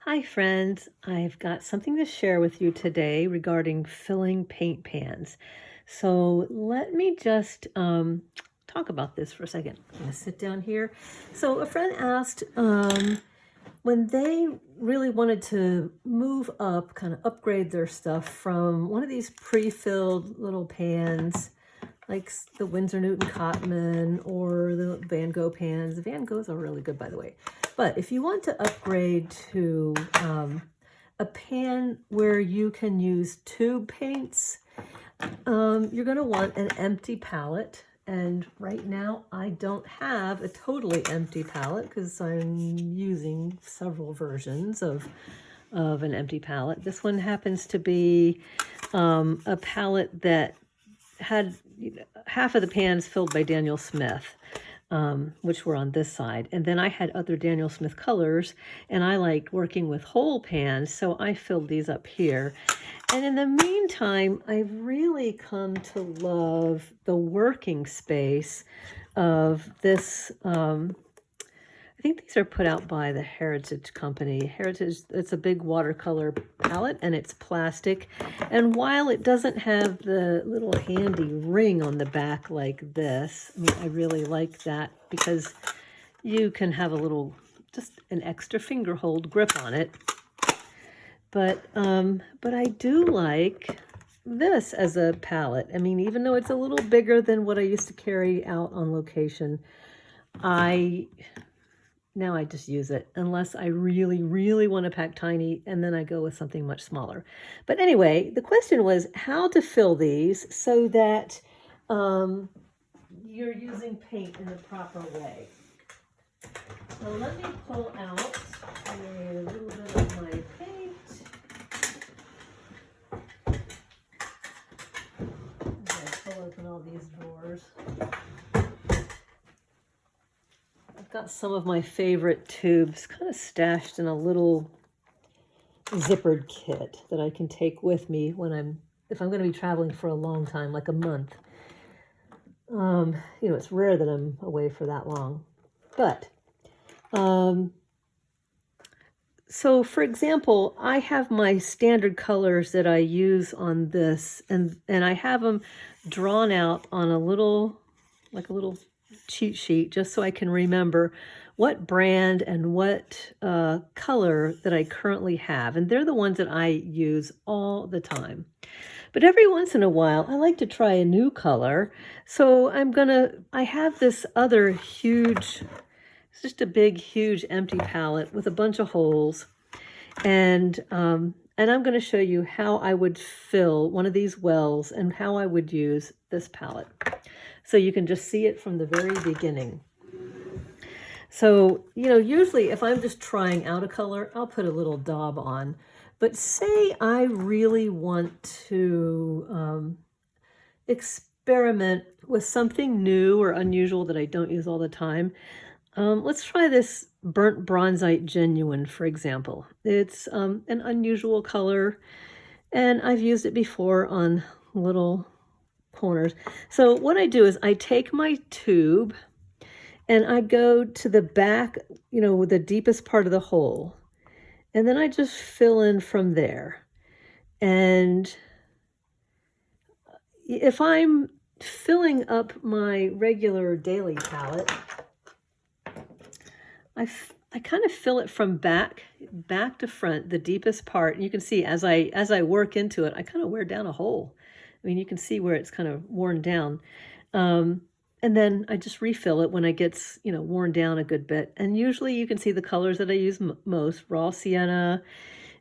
Hi friends, I've got something to share with you today regarding filling paint pans. So let me just talk about this for a second. I'm going to sit down here. So a friend asked when they really wanted to move up, kind of upgrade their stuff from one of these pre-filled little pans like the Winsor Newton Cotman or the Van Gogh pans. The Van Goghs are really good, by the way. But if you want to upgrade to a pan where you can use tube paints, you're going to want an empty palette. And right now I don't have a totally empty palette because I'm using several versions of an empty palette. This one happens to be a palette that had half of the pans filled by Daniel Smith, which were on this side. And then I had other Daniel Smith colors, and I liked working with whole pans, so I filled these up here. And in the meantime, I've really come to love the working space of this. I think these are put out by the Heritage Company. Heritage, it's a big watercolor palette and it's plastic. And while it doesn't have the little handy ring on the back like this, I mean, I really like that because you can have a little, just an extra finger hold grip on it. But I do like this as a palette. I mean, even though it's a little bigger than what I used to carry out on location, now I just use it unless I really, really want to pack tiny, and then I go with something much smaller. But anyway, the question was how to fill these so that you're using paint in the proper way. So let me pull out a little bit of my paint. I'm going to pull open all these drawers. Got some of my favorite tubes kind of stashed in a little zippered kit that I can take with me when if I'm going to be traveling for a long time, like a month. It's rare that I'm away for that long. But, so for example, I have my standard colors that I use on this, and I have them drawn out on a little cheat sheet just so I can remember what brand and what color that I currently have. And they're the ones that I use all the time. But every once in a while, I like to try a new color. So I have this other huge, it's just a big, huge empty palette with a bunch of holes. And I'm going to show you how I would fill one of these wells and how I would use this palette. So you can just see it from the very beginning. So, usually if I'm just trying out a color, I'll put a little daub on. But say I really want to experiment with something new or unusual that I don't use all the time. Let's try this burnt bronzite genuine, for example. It's an unusual color, and I've used it before on little corners. So what I do is I take my tube and I go to the back, with the deepest part of the hole. And then I just fill in from there. And if I'm filling up my regular daily palette, I kind of fill it from back to front, the deepest part. And you can see as I work into it, I kind of wear down a hole. I mean, you can see where it's kind of worn down. And then I just refill it when it gets, worn down a good bit. And usually you can see the colors that I use most, raw sienna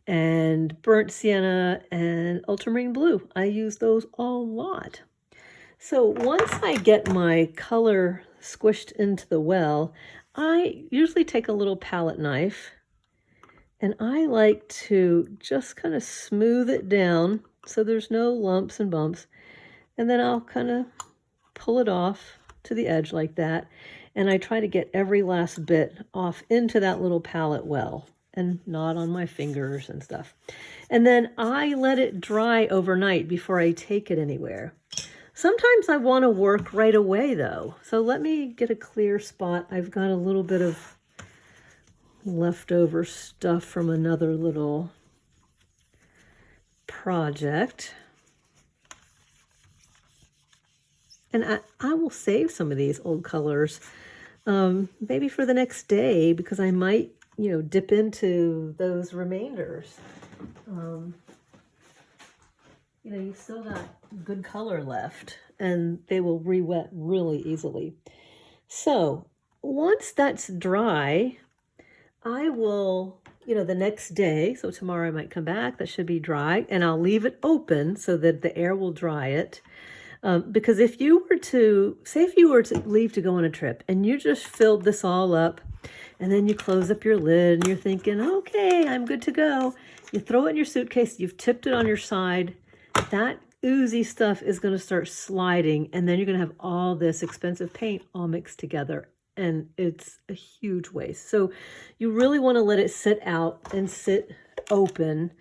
and burnt sienna and ultramarine blue. I use those a lot. So once I get my color squished into the well, I usually take a little palette knife and I like to just kind of smooth it down so there's no lumps and bumps. And then I'll kind of pull it off to the edge like that. And I try to get every last bit off into that little palette well and not on my fingers and stuff. And then I let it dry overnight before I take it anywhere. Sometimes I want to work right away though. So let me get a clear spot. I've got a little bit of leftover stuff from another little project. And I will save some of these old colors, maybe for the next day, because I might, dip into those remainders. You've still got good color left, and they will re-wet really easily. So once that's dry, I will, the next day, so tomorrow I might come back, that should be dry, and I'll leave it open so that the air will dry it. Because if you were to leave to go on a trip and you just filled this all up and then you close up your lid and you're thinking, okay, I'm good to go. You throw it in your suitcase, you've tipped it on your side, that oozy stuff is going to start sliding, and then you're going to have all this expensive paint all mixed together, and it's a huge waste. So you really want to let it sit out and sit open.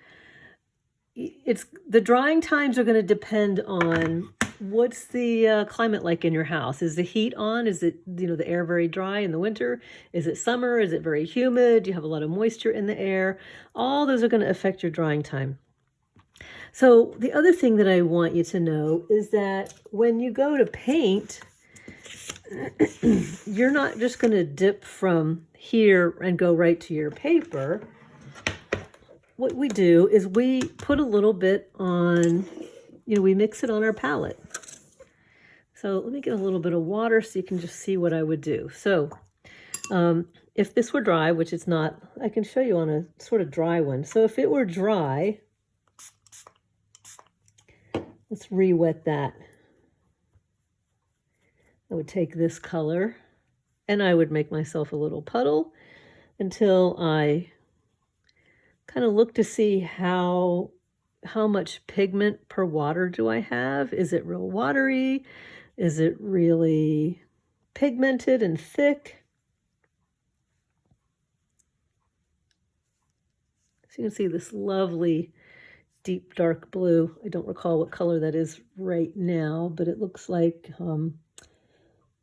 The drying times are going to depend on what's the climate like in your house. Is the heat on? Is it, the air very dry in the winter? Is it summer? Is it very humid? Do you have a lot of moisture in the air? All those are going to affect your drying time. So the other thing that I want you to know is that when you go to paint, you're not just going to dip from here and go right to your paper. What we do is we put a little bit on, we mix it on our palette. So let me get a little bit of water so you can just see what I would do. So if this were dry, which it's not, I can show you on a sort of dry one. So if it were dry, let's re-wet that. I would take this color and I would make myself a little puddle until I kind of look to see how much pigment per water do I have. Is it real watery? Is it really pigmented and thick? So you can see this lovely deep dark blue. I don't recall what color that is right now, but it looks like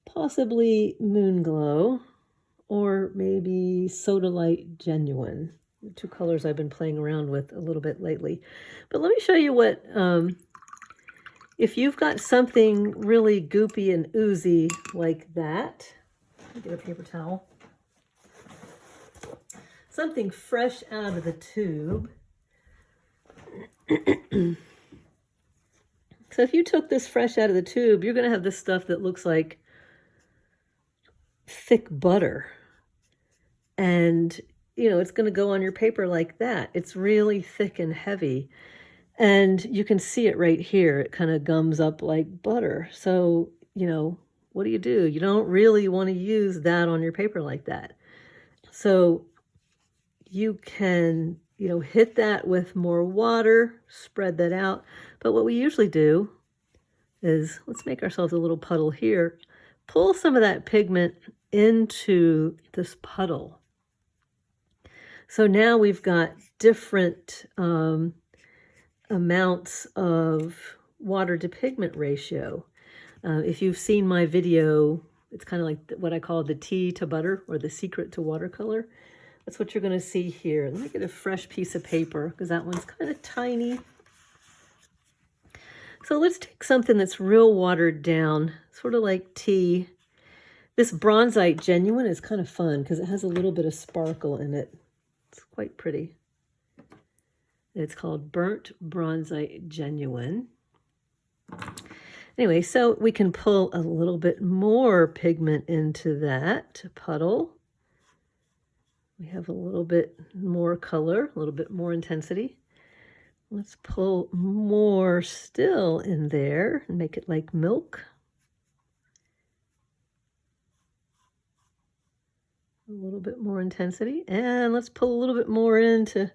possibly Moon Glow or maybe Sodalite Genuine. The two colors I've been playing around with a little bit lately. But let me show you what, if you've got something really goopy and oozy like that, let me get a paper towel. Something fresh out of the tube. So if you took this fresh out of the tube, you're going to have this stuff that looks like thick butter. And, it's going to go on your paper like that. It's really thick and heavy. And you can see it right here. It kind of gums up like butter. So, what do? You don't really want to use that on your paper like that. So you can, hit that with more water, spread that out. But what we usually do is, let's make ourselves a little puddle here. Pull some of that pigment into this puddle. So now we've got different amounts of water to pigment ratio. If you've seen my video, it's kind of like what I call the tea to butter, or the secret to watercolor. That's what you're going to see here. Let me get a fresh piece of paper because that one's kind of tiny. So let's take something that's real watered down, sort of like tea. This Bronzite Genuine is kind of fun because it has a little bit of sparkle in it. It's quite pretty. It's called Burnt Bronzite Genuine. Anyway, so we can pull a little bit more pigment into that puddle. We have a little bit more color, a little bit more intensity. Let's pull more still in there and make it like milk. A little bit more intensity. And let's pull a little bit more in to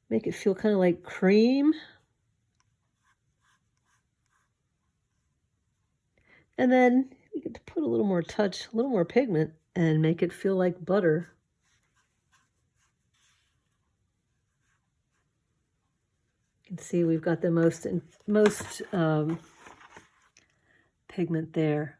make it feel kind of like cream. And then you get to put a little more touch, a little more pigment, and make it feel like butter. You can see we've got the most pigment there.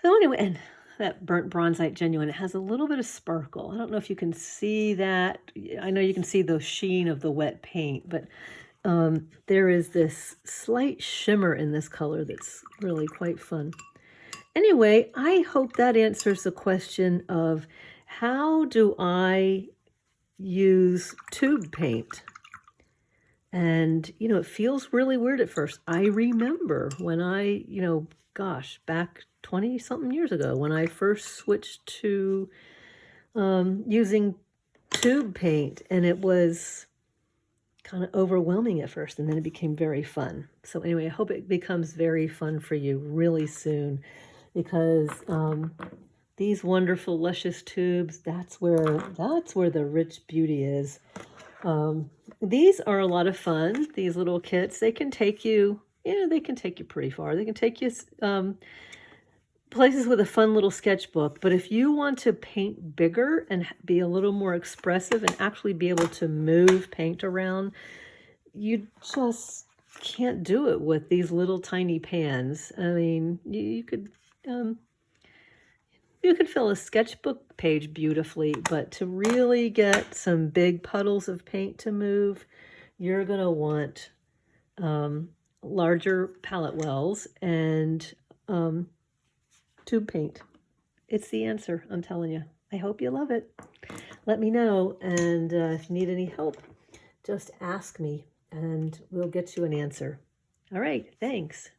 So anyway, and that burnt bronzite genuine. It has a little bit of sparkle. I don't know if you can see that. I know you can see the sheen of the wet paint, but there is this slight shimmer in this color that's really quite fun. Anyway, I hope that answers the question of how do I use tube paint? And, it feels really weird at first. I remember when I, gosh, back 20-something years ago, when I first switched to using tube paint, and it was kind of overwhelming at first, and then it became very fun. So anyway, I hope it becomes very fun for you really soon, because these wonderful, luscious tubes, that's where the rich beauty is. These are a lot of fun. These little kits, they can take you, they can take you pretty far. They can take you places with a fun little sketchbook. But if you want to paint bigger and be a little more expressive and actually be able to move paint around, you just can't do it with these little tiny pans. I mean, you could fill a sketchbook page beautifully, but to really get some big puddles of paint to move, you're going to want larger palette wells and tube paint. It's the answer, I'm telling you. I hope you love it. Let me know, and if you need any help, just ask me, and we'll get you an answer. All right, thanks.